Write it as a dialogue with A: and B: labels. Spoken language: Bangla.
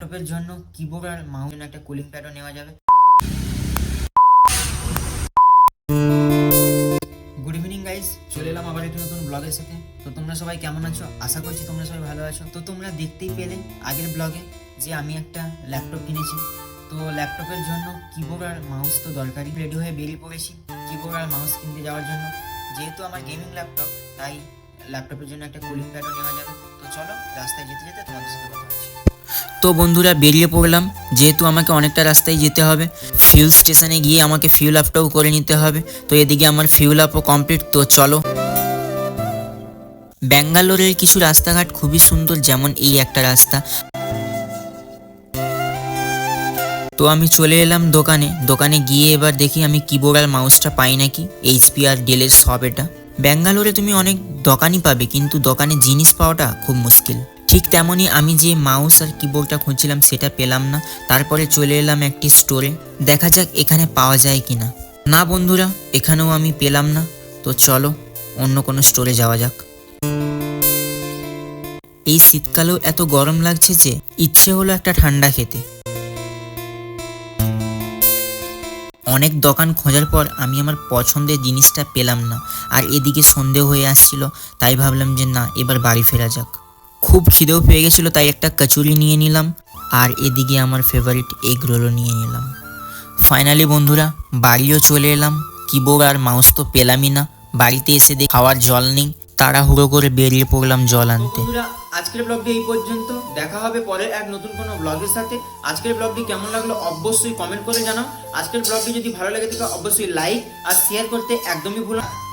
A: ল্যাপটপের জন্য কিবোর্ড আর মাউস একটা কুলিং প্যাডও নেওয়া যাবে। গুড ইভিনিং গাইস, চলে এলাম আবার একটি নতুন ব্লগের সাথে। তো তোমরা সবাই কেমন আছো? আশা করছি তোমরা সবাই ভালো আছো। তো তোমরা দেখতেই পেলে আগের ব্লগে যে আমি একটা ল্যাপটপ কিনেছি। তো ল্যাপটপের জন্য কিবোর্ড আর মাউস তো দরকারই। রেডি হয়ে বেরিয়ে পড়েছি কিবোর্ড আর মাউস কিনতে যাওয়ার জন্য। যেহেতু আমার গেমিং ল্যাপটপ, তাই ল্যাপটপের জন্য একটা কুলিং প্যাডও নেওয়া যাবে। তো চলো রাস্তায় যেতে যেতে তোমাদের সাথে কথা হচ্ছে। তো বন্ধুরা বেরিয়ে পড়লাম, যেহেতু আমাকে অনেকটা রাস্তায় যেতে হবে। ফিউল স্টেশনে গিয়ে আমাকে ফিউল আপটাও করে নিতে হবে। তো এদিকে আমার ফিউল আপও কমপ্লিট। তো চলো। ব্যাঙ্গালোরের কিছু রাস্তাঘাট খুবই সুন্দর, যেমন এই একটা রাস্তা। তো আমি চলে এলাম দোকানে গিয়ে এবার দেখি আমি কিবোর্ড আর মাউসটা পাই নাকি। এইচপি আর ডেলের সব এটা। ব্যাঙ্গালোরে তুমি অনেক দোকানই পাবে, কিন্তু দোকানে জিনিস পাওয়াটা খুব মুশকিল। ঠিক তেমনই আমি যে মাউস আর কিবোর্ডটা খুঁজছিলাম সেটা পেলাম না। তারপরে চলে এলাম একটি স্টোরে, দেখা যাক এখানে পাওয়া যায় কিনা। না বন্ধুরা, এখানেও আমি পেলাম না। তো চলো অন্য কোনো স্টোরে যাওয়া যাক। এই শীতকালেও এত গরম লাগছে যে ইচ্ছে হলো একটা ঠান্ডা খেতে। অনেক দোকান খোঁজার পর আমি আমার পছন্দের জিনিসটা পেলাম না, আর এদিকে সন্ধে হয়ে আসছিল। তাই ভাবলাম যে না, এবার বাড়ি ফেরা যাক। খুব খিদেও পেয়ে গেছিলো, তাই একটা কচুরি নিয়ে নিলাম, আর এদিকে আমার ফেভারিট এগ রোলও নিয়ে নিলাম। ফাইনালি বন্ধুরা বাড়িও চলে এলাম। কিবোর্ড আর মাউস তো পেলামই না। বাড়িতে এসে দেখি খাওয়ার জল নেই। তাড়াহুড়ো করে বেরিয়ে পড়লাম জল আনতে। বন্ধুরা আজকের ব্লগটি এই পর্যন্ত। দেখা হবে পরের এক নতুন কোনো ব্লগের সাথে। আজকের ব্লগটি কেমন লাগলো অবশ্যই কমেন্ট করে জানাও। আজকের ব্লগটি যদি ভালো লেগে থাকে অবশ্যই লাইক আর শেয়ার করতে একদমই ভুলো না।